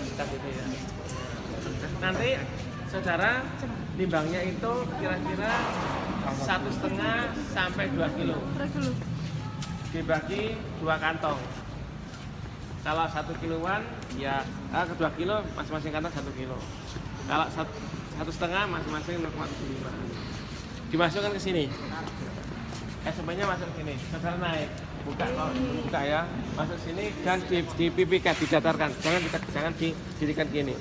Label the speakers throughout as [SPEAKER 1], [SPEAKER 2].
[SPEAKER 1] dekat itu ya. Nanti saudara timbangnya itu kira-kira 1,5 sampai 2 kilo. Dibagi 2 kantong. Kalau 1 kiloan ya 2 kilo masing-masing kantong 1 kilo. Kalau 1,5 masing-masing 0,75. Dimasukkan ke sini. SMP-nya masuk ke sini. Saudara naik, buka ya, masuk sini dan dipipihkan, didatarkan. Jangan didirikan gini,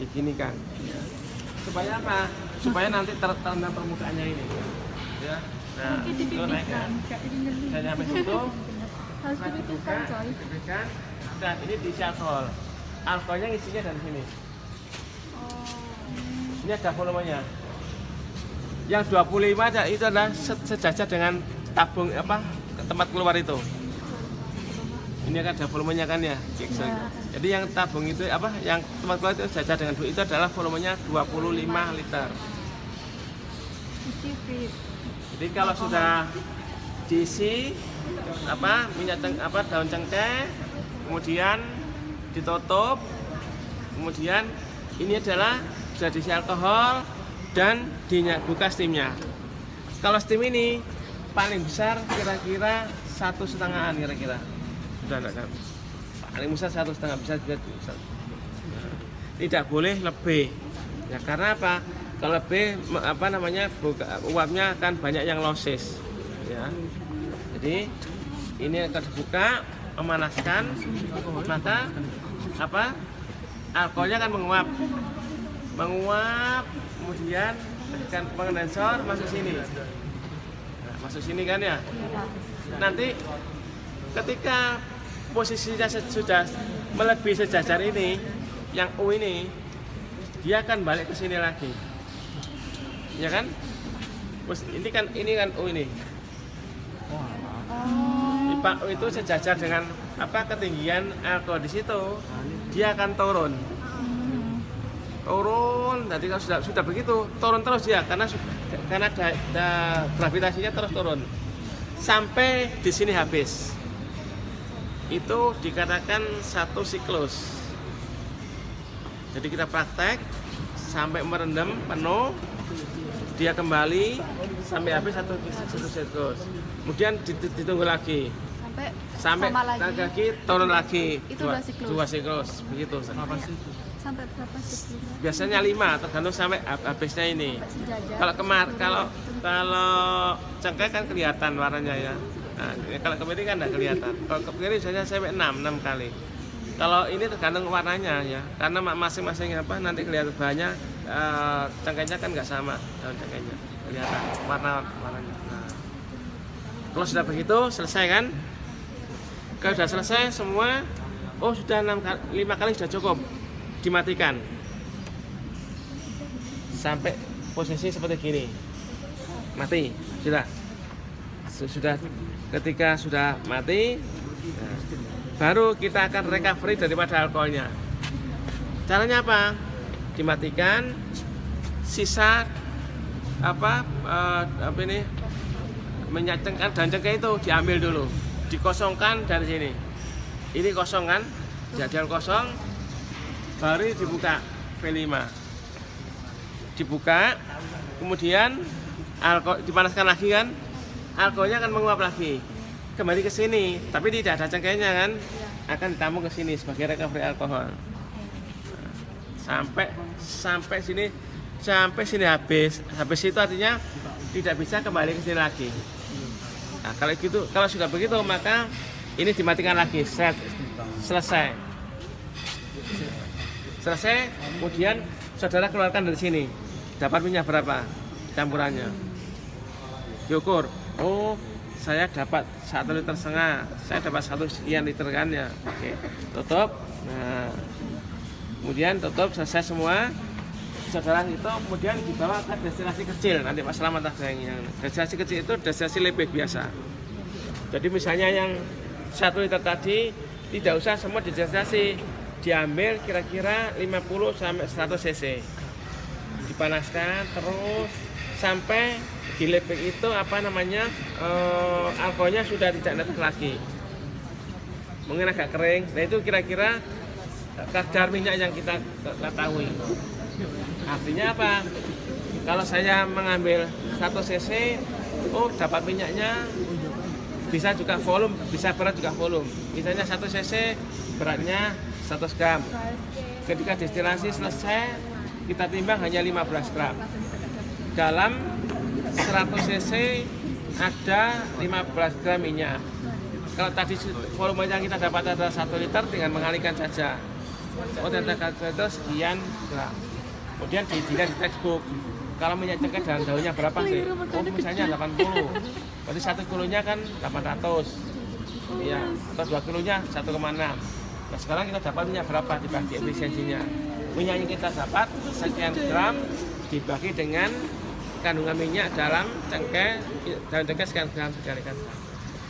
[SPEAKER 1] diginikan. Supaya apa? Supaya nanti terendam permukaannya ini. Ya. Nah, itu naik kan. Dan sampai situ harus dipipihkan. Dan ini diisi alkohol. Alkoholnya isinya dari sini. Ini ada volumenya. Yang 25 itu adalah sejajar dengan tabung tempat keluar itu. Ini kan ada volumenya kan ya. Jadi yang tabung itu yang tempat keluar itu sejajar dengan itu adalah volumenya 25 liter. Jadi kalau sudah diisi minyak daun cengkeh, kemudian ditutup, kemudian ini adalah sudah diisi alkohol dan dibuka steamnya. Kalau steam ini paling besar kira-kira 1,5-an kira-kira. Sudah enggak kan? Paling besar 1,5 bisa juga bisa. Tidak boleh lebih. Ya karena apa? Kalau lebih uapnya akan banyak yang losses. Ya. Jadi ini akan dibuka, memanaskan, maka alkoholnya akan menguap, kemudian tekan kondensor masuk sini. Nah, masuk sini kan ya. Nanti ketika posisinya sudah melebihi sejajar ini, yang U ini, dia akan balik ke sini lagi. Ya kan? Ini kan U ini. Pak U itu sejajar dengan ketinggian alkohol di situ, dia akan turun. Jadi kalau sudah begitu turun terus ya karena gravitasinya terus turun sampai di sini habis. Itu dikatakan 1 siklus. Jadi kita praktek sampai merendam penuh, dia kembali sampai habis 1 siklus. Kemudian ditunggu lagi sampai lagi turun lagi. Itu 2 siklus begitu.
[SPEAKER 2] Sampai berapa siklus?
[SPEAKER 1] Biasanya 5 tergantung sampai habisnya ini. Kalau cengkeh kan kelihatan warnanya ya. Nah, kalau kemiri kan tidak kelihatan. Kalau kemiri biasanya sampai 6 kali. Kalau ini tergantung warnanya ya, karena masing-masing nanti kelihatan banyak cengkehnya kan nggak sama daun cengkehnya, kelihatan warnanya. Nah, kalau sudah begitu selesai kan? Kalau sudah selesai semua, sudah 5 kali sudah cukup, dimatikan sampai posisi seperti gini, mati sudah. Ketika sudah mati, baru kita akan recovery daripada alkoholnya. Caranya apa? Dimatikan, sisa minyak dan cengkeh itu diambil dulu, dikosongkan dari sini. Ini kosong kan? Jadial kosong, baru dibuka V5. Dibuka, kemudian alkohol dipanaskan lagi kan? Alkoholnya akan menguap lagi. Kembali ke sini, tapi tidak ada cengkehnya kan? Akan ditampung ke sini sebagai recovery alkohol. Sampai sini habis. Habis itu artinya tidak bisa kembali ke sini lagi. Nah, kalau sudah begitu maka ini dimatikan lagi. Selesai. Kemudian saudara keluarkan dari sini. Dapat minyak berapa? Campurannya. Diukur. Saya dapat 1,5 liter, saya dapat 1 sekian liter kan ya. Oke, tutup. Nah, kemudian tutup selesai semua. Saudara itu kemudian dibawa ke destinasi kecil. Nanti Pak Selamat yang destinasi kecil itu destinasi lebih biasa. Jadi misalnya yang 1 liter tadi tidak usah semua di destinasi, diambil kira-kira 50 sampai 100 cc. Dipanaskan terus sampai di lebek itu alkoholnya sudah tidak netes lagi, mungkin agak kering. Nah itu kira-kira kadar minyak yang kita ketahui. Artinya apa? Kalau saya mengambil 100 cc, oh dapat minyaknya bisa juga volume, bisa berat juga volume. Misalnya 1 cc beratnya 100 gram. Ketika destilasi selesai, kita timbang hanya 15 gram. Dalam 100 cc ada 15 gram minyak. Kalau tadi volume yang kita dapat adalah 1 liter, dengan mengalihkan saja. Oh ternyata itu sekian gram. Kemudian dilihat di textbook. Kalau minyak cengkeh dan daunnya berapa sih? Oh misalnya 80. Berarti 1 kilonya kan 800. Iya, atau 2 kilonya 1,6. Nah sekarang kita dapat minyak berapa dibagi efisiensinya? Minyak yang kita dapat sekian gram dibagi dengan kandungan minyak dalam cengkeh, daun cengkeh sekian gram dikalikan.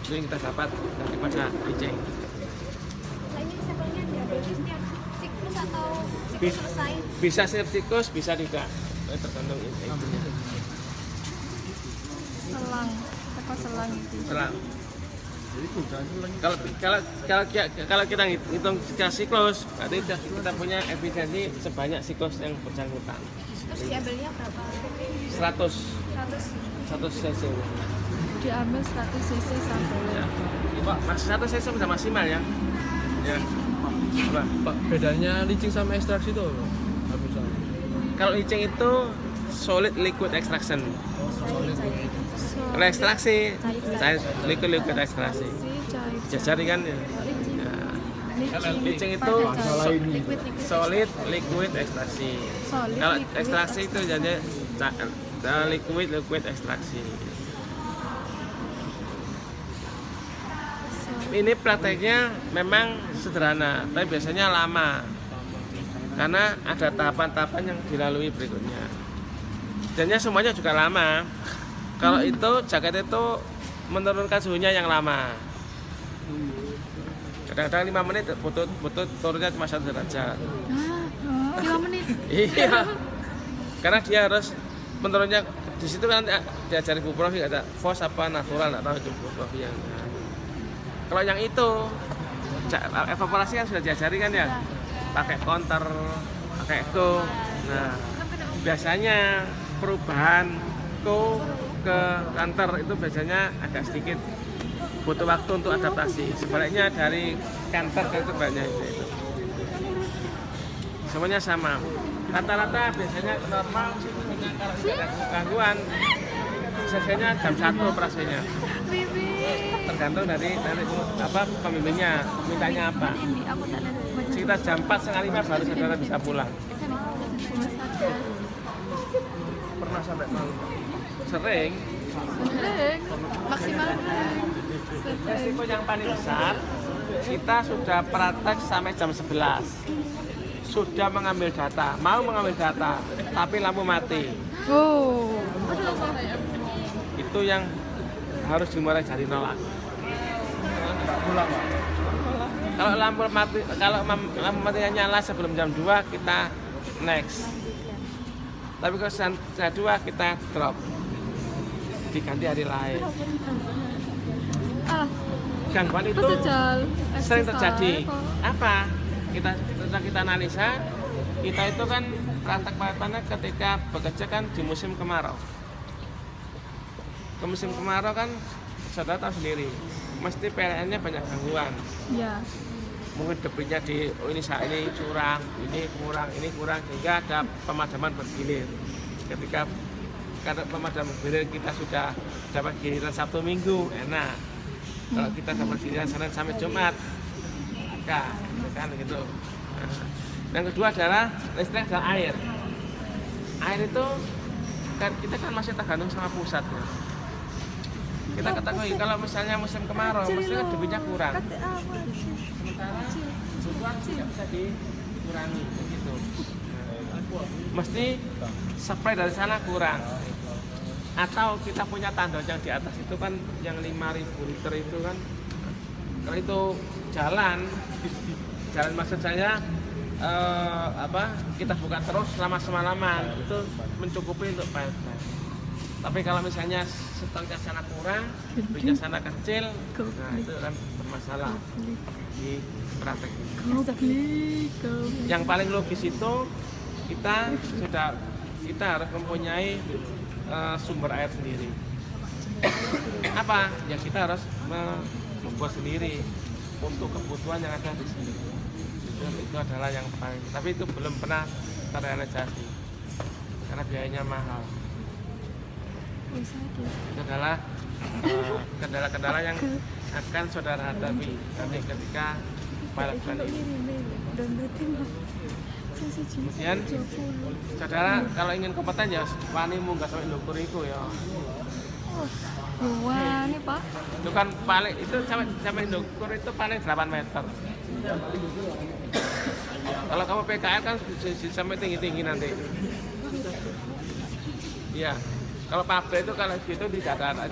[SPEAKER 1] Itu yang kita dapat daripada licin.
[SPEAKER 2] Saya ini sampelnya diambil setiap siklus atau siklus selesai?
[SPEAKER 1] Bisa setiap siklus, bisa tidak. Tergantung ini.
[SPEAKER 2] Selang, apa selang itu?
[SPEAKER 1] Selang. Kalau kita hitung secara siklus, berarti kita punya efisiensi sebanyak siklus yang bersangkutan.
[SPEAKER 2] Terus diambilnya berapa? 100
[SPEAKER 1] 100 cc.
[SPEAKER 2] diambil 100 cc sampelnya.
[SPEAKER 1] Ya. Pak, maksud 1 cc sudah maksimal ya? Ya. Apa?
[SPEAKER 3] Pak, bedanya licin sama ekstraksi itu apa? Nggak bisa.
[SPEAKER 1] Kalau licin itu solid liquid extraction.
[SPEAKER 3] Solid gitu.
[SPEAKER 1] Kalau ekstraksi, cair liquid ekstraksi.
[SPEAKER 2] Cair.
[SPEAKER 1] Jajari kan ya. Licin itu solid liquid ekstraksi. Kalau ekstraksi itu jadi liquid ekstraksi. Ini prakteknya memang sederhana, tapi biasanya lama karena ada tahapan-tahapan yang dilalui berikutnya. Dannya semuanya juga lama. Kalau itu jaket itu menurunkan suhunya yang lama. Kadang-kadang 5 menit butuh turunnya cuma 1 derajat.
[SPEAKER 2] 5 menit.
[SPEAKER 1] Iya. Karena dia harus menurunnya di situ kan diajari Bu Prof ada force apa natural, enggak tahu itu Bu Prof yang. Kalau yang itu evaporasi kan sudah diajari kan ya. Pakai counter, pakai go. Nah, biasanya perubahan go ke counter itu biasanya agak sedikit butuh waktu untuk adaptasi. Sebaliknya dari counter ke itu banyak itu. Semuanya sama. Rata-rata biasanya normal kalau tidak ada gangguan selesainya jam 1 operasinya. Tergantung dari apa pembimbingnya mintanya apa. Sekitar jam 4:30 baru saudara bisa pulang. Pernah sampai malam? Sering.
[SPEAKER 2] Maksimal.
[SPEAKER 1] Resiko yang paling besar kita sudah praktek sampai jam 11. Sudah mengambil data, mau mengambil data, tapi lampu mati.
[SPEAKER 2] Oh.
[SPEAKER 1] Itu yang harus dimulai dari nol. Kalau lampu matinya nyala sebelum jam 2 kita next. Tapi kalau jam 2 kita drop. Diganti hari lain. Gangguan itu sering terjadi. Apa? Kita analisa, kita itu kan praktek ketika bekerja kan di musim kemarau. Ke musim kemarau kan saudara tahu sendiri, mesti PLN-nya banyak gangguan.
[SPEAKER 2] Ya.
[SPEAKER 1] Mungkin debitnya ini curang, ini kurang, sehingga ada pemadaman bergilir. Ketika pemadaman bergilir kita sudah dapat giliran Sabtu Minggu, enak. Kalau kita dapat giliran Senin sampai Jumat, enggak, kan gitu. Nah, yang kedua adalah listrik dan air. Air itu kan kita kan masih tergantung sama pusat ya. Kita ketahui kalau misalnya musim kemarau, mesti kan debitnya kurang. Sementara kebutuhan tidak bisa dikurangi gitu. Mesti supply dari sana kurang. Atau kita punya tandon yang di atas itu kan yang 5.000 liter itu kan. Kalau itu jalan maksud saya kita buka terus selama semalaman itu mencukupi untuk PLN. Tapi kalau misalnya stoknya sana kurang, belinya sana kecil, nah itu kan bermasalah di praktek. Yang paling logis itu kita harus mempunyai sumber air sendiri. Apa? Ya kita harus membuat sendiri untuk kebutuhan yang ada di sini. Itu adalah yang paling. Tapi itu belum pernah terrealisasi karena biayanya mahal. Itu adalah kendala-kendala yang akan saudara hadapi nanti ketika melakukan ini. Kemudian saudara kalau ingin kompeten ya wani munggah sampai ndukur itu ya.
[SPEAKER 2] Wah, ini Pak.
[SPEAKER 1] Itu kan paling itu sampai ndukur itu paling 8 meter. Kalau kamu PKL kan sampai tinggi-tinggi nanti. Iya. Kalau pabrik itu kalau gitu tidak ada